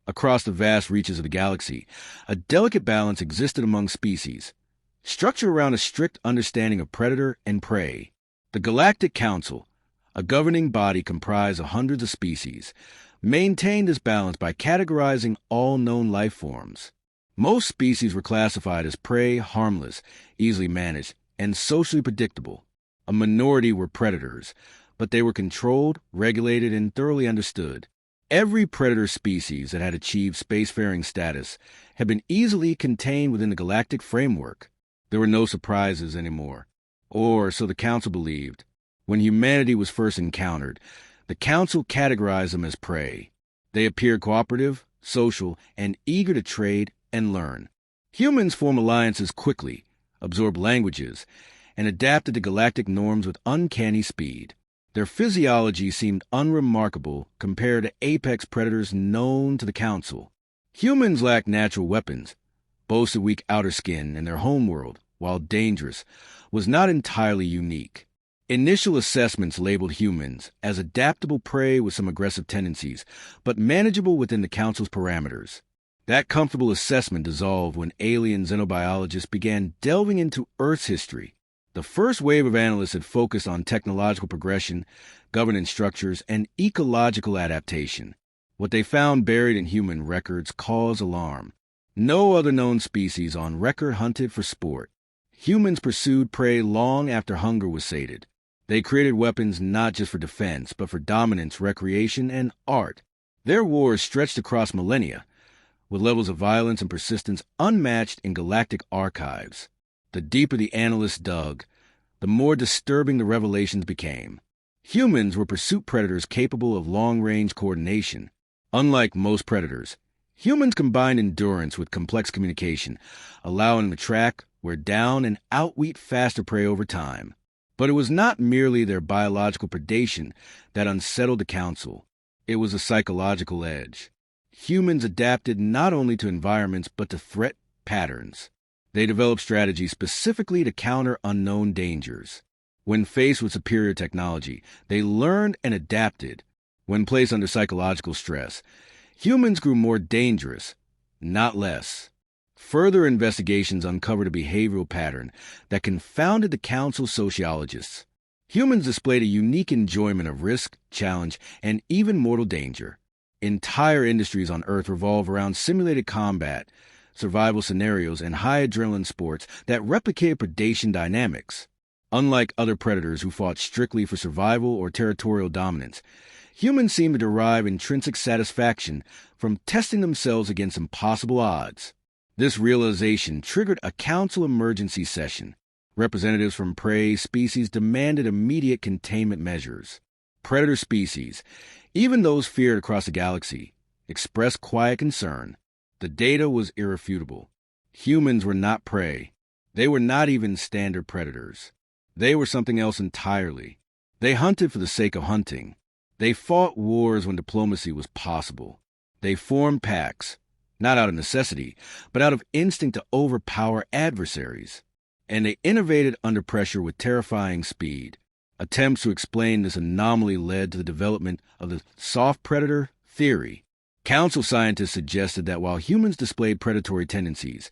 Across the vast reaches of the galaxy, a delicate balance existed among species, structured around a strict understanding of predator and prey. The Galactic Council, a governing body comprised of hundreds of species, maintained this balance by categorizing all known life forms. Most species were classified as prey, harmless, easily managed, and socially predictable. A minority were predators, but they were controlled, regulated, and thoroughly understood. Every predator species that had achieved spacefaring status had been easily contained within the galactic framework. There were no surprises anymore, or so the Council believed. When humanity was first encountered, the Council categorized them as prey. They appeared cooperative, social, and eager to trade and learn. Humans formed alliances quickly, absorbed languages, and adapted to galactic norms with uncanny speed. Their physiology seemed unremarkable compared to apex predators known to the Council. Humans lacked natural weapons, boasted weak outer skin, and their homeworld, while dangerous, was not entirely unique. Initial assessments labeled humans as adaptable prey with some aggressive tendencies, but manageable within the Council's parameters. That comfortable assessment dissolved when alien xenobiologists began delving into Earth's history. The first wave of analysts had focused on technological progression, governance structures, and ecological adaptation. What they found buried in human records caused alarm. No other known species on record hunted for sport. Humans pursued prey long after hunger was sated. They created weapons not just for defense, but for dominance, recreation, and art. Their wars stretched across millennia, with levels of violence and persistence unmatched in galactic archives. The deeper the analysts dug, the more disturbing the revelations became. Humans were pursuit predators capable of long-range coordination. Unlike most predators, humans combined endurance with complex communication, allowing them to track, wear down, and outwit faster prey over time. But it was not merely their biological predation that unsettled the Council. It was a psychological edge. Humans adapted not only to environments but to threat patterns. They developed strategies specifically to counter unknown dangers. When faced with superior technology, they learned and adapted. When placed under psychological stress, humans grew more dangerous, not less. Further investigations uncovered a behavioral pattern that confounded the Council's sociologists. Humans displayed a unique enjoyment of risk, challenge, and even mortal danger. Entire industries on Earth revolve around simulated combat, survival scenarios, and high adrenaline sports that replicated predation dynamics. Unlike other predators who fought strictly for survival or territorial dominance, humans seem to derive intrinsic satisfaction from testing themselves against impossible odds. This realization triggered a Council emergency session. Representatives from prey species demanded immediate containment measures. Predator species, even those feared across the galaxy, expressed quiet concern. The data was irrefutable. Humans were not prey. They were not even standard predators. They were something else entirely. They hunted for the sake of hunting. They fought wars when diplomacy was possible. They formed packs, not out of necessity, but out of instinct to overpower adversaries. And they innovated under pressure with terrifying speed. Attempts to explain this anomaly led to the development of the soft predator theory. Council scientists suggested that while humans displayed predatory tendencies,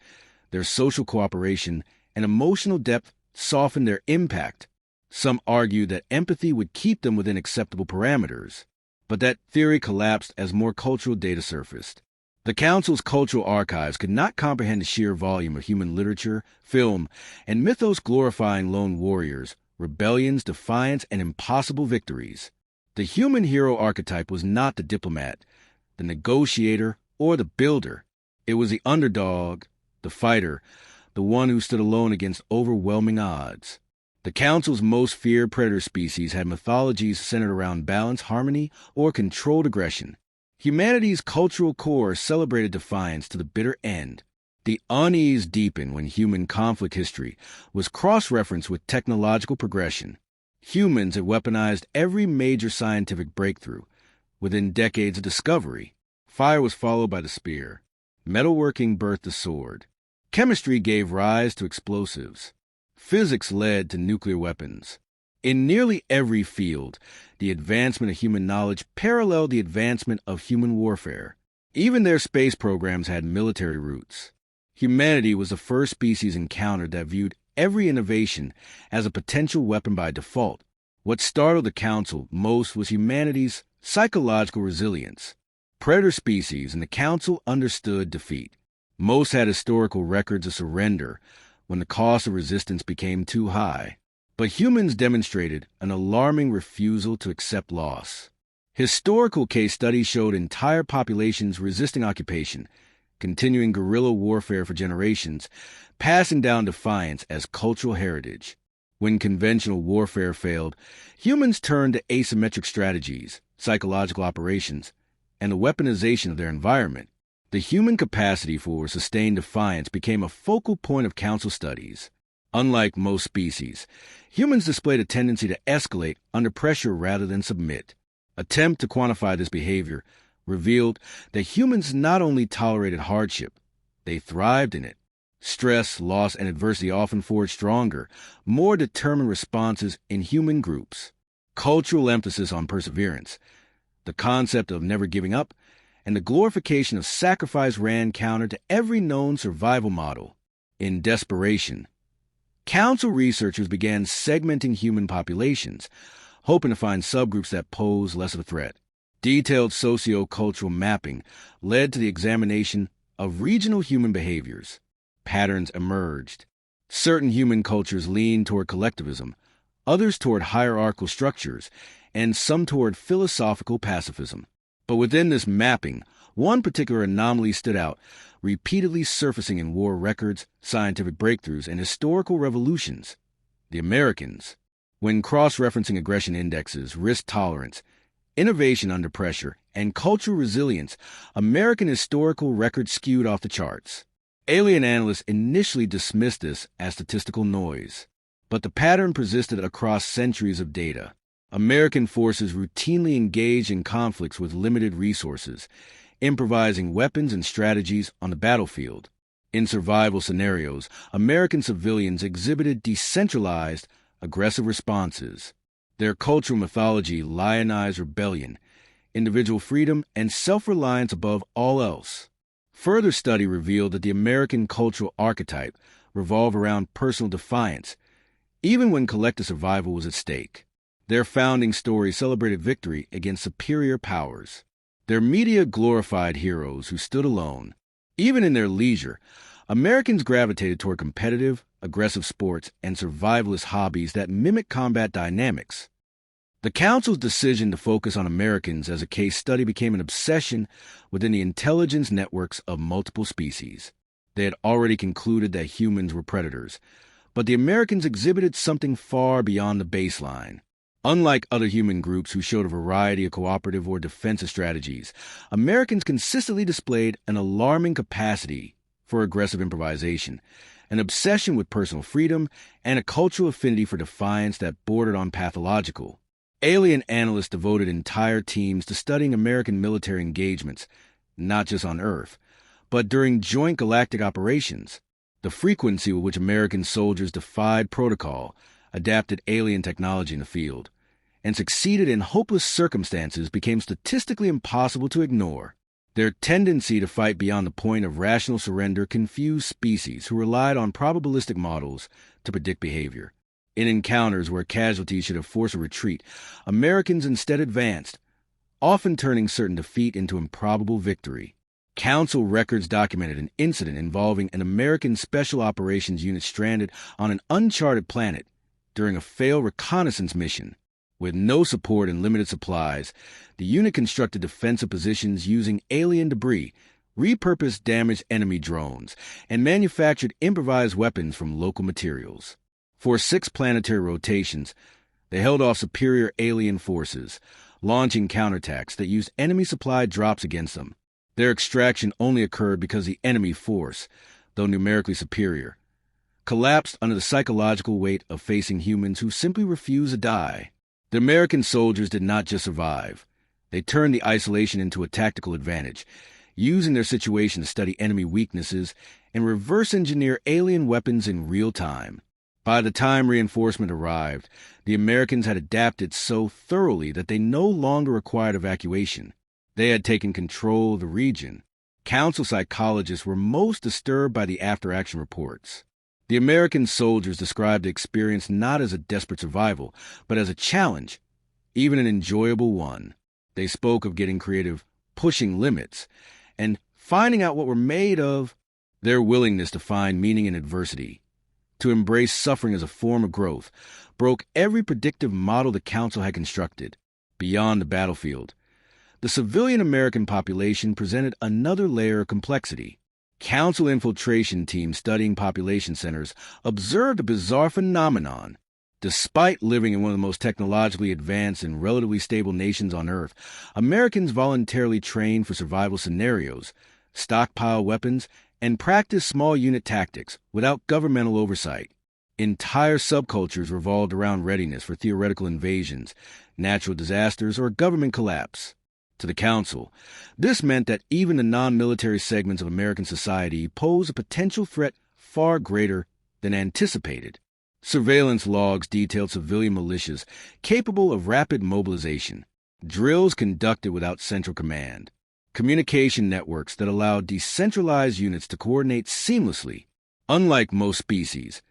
their social cooperation and emotional depth softened their impact. Some argued that empathy would keep them within acceptable parameters, but that theory collapsed as more cultural data surfaced. The Council's cultural archives could not comprehend the sheer volume of human literature, film, and mythos glorifying lone warriors, rebellions, defiance, and impossible victories. The human hero archetype was not the diplomat, the negotiator, or the builder. It was the underdog, the fighter, the one who stood alone against overwhelming odds. The Council's most feared predator species had mythologies centered around balance, harmony, or controlled aggression. Humanity's cultural core celebrated defiance to the bitter end. The unease deepened when human conflict history was cross-referenced with technological progression. Humans had weaponized every major scientific breakthrough. Within decades of discovery, fire was followed by the spear. Metalworking birthed the sword. Chemistry gave rise to explosives. Physics led to nuclear weapons. In nearly every field, the advancement of human knowledge paralleled the advancement of human warfare. Even their space programs had military roots. Humanity was the first species encountered that viewed every innovation as a potential weapon by default. What startled the Council most was humanity's psychological resilience. Predator species and the Council understood defeat. Most had historical records of surrender when the cost of resistance became too high. But humans demonstrated an alarming refusal to accept loss. Historical case studies showed entire populations resisting occupation, continuing guerrilla warfare for generations, passing down defiance as cultural heritage. When conventional warfare failed, humans turned to asymmetric strategies, psychological operations, and the weaponization of their environment. The human capacity for sustained defiance became a focal point of Council studies. Unlike most species, humans displayed a tendency to escalate under pressure rather than submit. Attempt to quantify this behavior revealed that humans not only tolerated hardship, they thrived in it. Stress, loss, and adversity often forged stronger, more determined responses in human groups. Cultural emphasis on perseverance, the concept of never giving up, and the glorification of sacrifice ran counter to every known survival model. In desperation, Council researchers began segmenting human populations, hoping to find subgroups that pose less of a threat. Detailed socio-cultural mapping led to the examination of regional human behaviors. Patterns emerged. Certain human cultures leaned toward collectivism, others toward hierarchical structures, and some toward philosophical pacifism. But within this mapping, one particular anomaly stood out, repeatedly surfacing in war records, scientific breakthroughs, and historical revolutions: the Americans. When cross-referencing aggression indexes, risk tolerance, innovation under pressure, and cultural resilience, American historical records skewed off the charts. Alien analysts initially dismissed this as statistical noise, but the pattern persisted across centuries of data. American forces routinely engaged in conflicts with limited resources, improvising weapons and strategies on the battlefield. In survival scenarios, American civilians exhibited decentralized, aggressive responses. Their cultural mythology lionized rebellion, individual freedom, and self-reliance above all else. Further study revealed that the American cultural archetype revolved around personal defiance, even when collective survival was at stake. Their founding story celebrated victory against superior powers. Their media glorified heroes who stood alone. Even in their leisure, Americans gravitated toward competitive, aggressive sports and survivalist hobbies that mimic combat dynamics. The Council's decision to focus on Americans as a case study became an obsession within the intelligence networks of multiple species. They had already concluded that humans were predators, but the Americans exhibited something far beyond the baseline. Unlike other human groups who showed a variety of cooperative or defensive strategies, Americans consistently displayed an alarming capacity for aggressive improvisation, an obsession with personal freedom, and a cultural affinity for defiance that bordered on pathological. Alien analysts devoted entire teams to studying American military engagements, not just on Earth, but during joint galactic operations. The frequency with which American soldiers defied protocol, adapted alien technology in the field, and succeeded in hopeless circumstances became statistically impossible to ignore. Their tendency to fight beyond the point of rational surrender confused species who relied on probabilistic models to predict behavior. In encounters where casualties should have forced a retreat, Americans instead advanced, often turning certain defeat into improbable victory. Council records documented an incident involving an American Special Operations unit stranded on an uncharted planet during a failed reconnaissance mission. With no support and limited supplies, the unit constructed defensive positions using alien debris, repurposed damaged enemy drones, and manufactured improvised weapons from local materials. For 6 planetary rotations, they held off superior alien forces, launching counterattacks that used enemy-supplied drops against them. Their extraction only occurred because the enemy force, though numerically superior, collapsed under the psychological weight of facing humans who simply refused to die. The American soldiers did not just survive. They turned the isolation into a tactical advantage, using their situation to study enemy weaknesses and reverse engineer alien weapons in real time. By the time reinforcement arrived, the Americans had adapted so thoroughly that they no longer required evacuation. They had taken control of the region, Council psychologists were most disturbed by the after-action reports. The American soldiers described the experience not as a desperate survival, but as a challenge, even an enjoyable one. They spoke of getting creative, pushing limits, and finding out what we're made of. Their willingness to find meaning in adversity, to embrace suffering as a form of growth, broke every predictive model the Council had constructed. Beyond the battlefield, the civilian American population presented another layer of complexity. Council infiltration teams studying population centers observed a bizarre phenomenon. Despite living in one of the most technologically advanced and relatively stable nations on Earth, Americans voluntarily trained for survival scenarios, stockpile weapons, and practice small unit tactics without governmental oversight. Entire subcultures revolved around readiness for theoretical invasions, natural disasters, or government collapse. To the Council, this meant that even the non-military segments of American society posed a potential threat far greater than anticipated. Surveillance logs detailed civilian militias capable of rapid mobilization, drills conducted without central command, communication networks that allowed decentralized units to coordinate seamlessly. Unlike most species,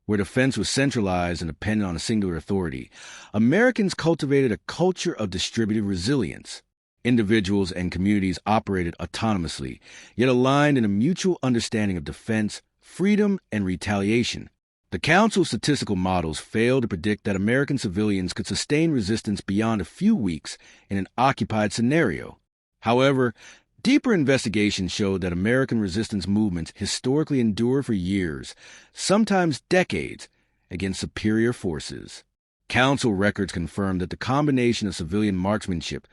where defense was centralized and dependent on a singular authority, Americans cultivated a culture of distributed resilience. Individuals and communities operated autonomously, yet aligned in a mutual understanding of defense, freedom, and retaliation. The Council's statistical models failed to predict that American civilians could sustain resistance beyond a few weeks in an occupied scenario. However, deeper investigation showed that American resistance movements historically endured for years, sometimes decades, against superior forces. Council records confirmed that the combination of civilian marksmanship,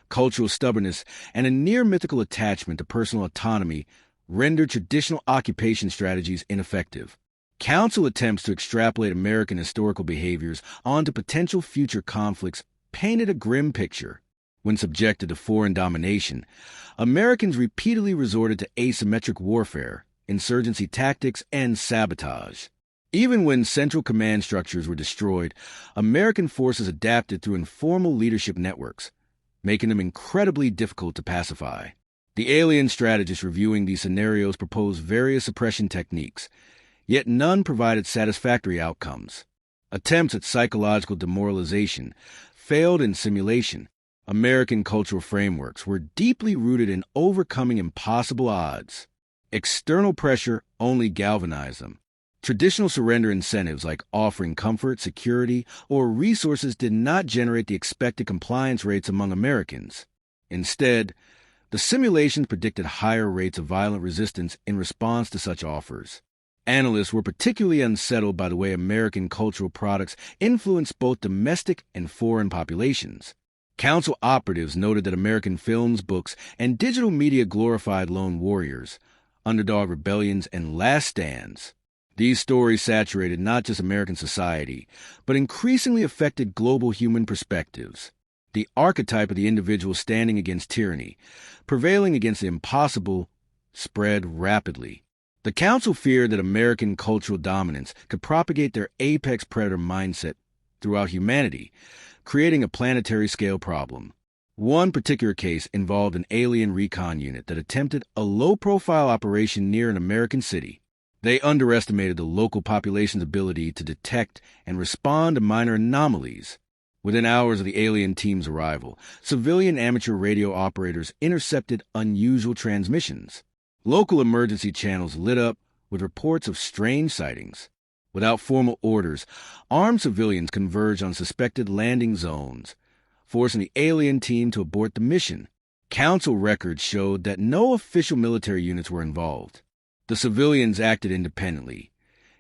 cultural stubbornness, and a near-mythical attachment to personal autonomy rendered traditional occupation strategies ineffective. Council attempts to extrapolate American historical behaviors onto potential future conflicts painted a grim picture. When subjected to foreign domination, Americans repeatedly resorted to asymmetric warfare, insurgency tactics, and sabotage. Even when central command structures were destroyed, American forces adapted through informal leadership networks, making them incredibly difficult to pacify. The alien strategists reviewing these scenarios proposed various suppression techniques, yet none provided satisfactory outcomes. Attempts at psychological demoralization failed in simulation. American cultural frameworks were deeply rooted in overcoming impossible odds. External pressure only galvanized them. Traditional surrender incentives like offering comfort, security, or resources did not generate the expected compliance rates among Americans. Instead, the simulations predicted higher rates of violent resistance in response to such offers. Analysts were particularly unsettled by the way American cultural products influenced both domestic and foreign populations. Council operatives noted that American films, books, and digital media glorified lone warriors, underdog rebellions, and last stands. These stories saturated not just American society, but increasingly affected global human perspectives. The archetype of the individual standing against tyranny, prevailing against the impossible, spread rapidly. The Council feared that American cultural dominance could propagate their apex predator mindset throughout humanity, creating a planetary-scale problem. One particular case involved an alien recon unit that attempted a low-profile operation near an American city. They underestimated the local population's ability to detect and respond to minor anomalies. Within hours of the alien team's arrival, civilian amateur radio operators intercepted unusual transmissions. Local emergency channels lit up with reports of strange sightings. Without formal orders, armed civilians converged on suspected landing zones, forcing the alien team to abort the mission. Council records showed that no official military units were involved. The civilians acted independently,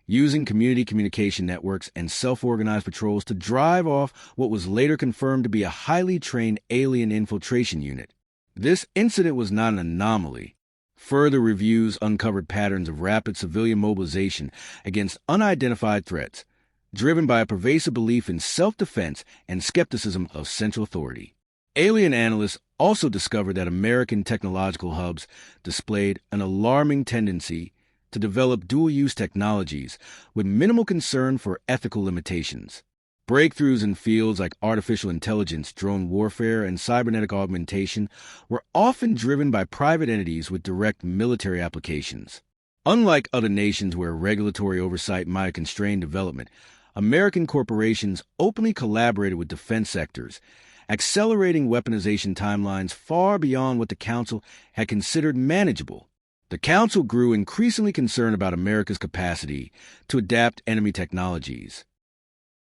using community communication networks and self-organized patrols to drive off what was later confirmed to be a highly trained alien infiltration unit. This incident was not an anomaly. Further reviews uncovered patterns of rapid civilian mobilization against unidentified threats, driven by a pervasive belief in self-defense and skepticism of central authority. Alien analysts also discovered that American technological hubs displayed an alarming tendency to develop dual-use technologies with minimal concern for ethical limitations. Breakthroughs in fields like artificial intelligence, drone warfare, and cybernetic augmentation were often driven by private entities with direct military applications. Unlike other nations where regulatory oversight might have constrained development, American corporations openly collaborated with defense sectors, accelerating weaponization timelines far beyond what the Council had considered manageable. The Council grew increasingly concerned about America's capacity to adapt enemy technologies.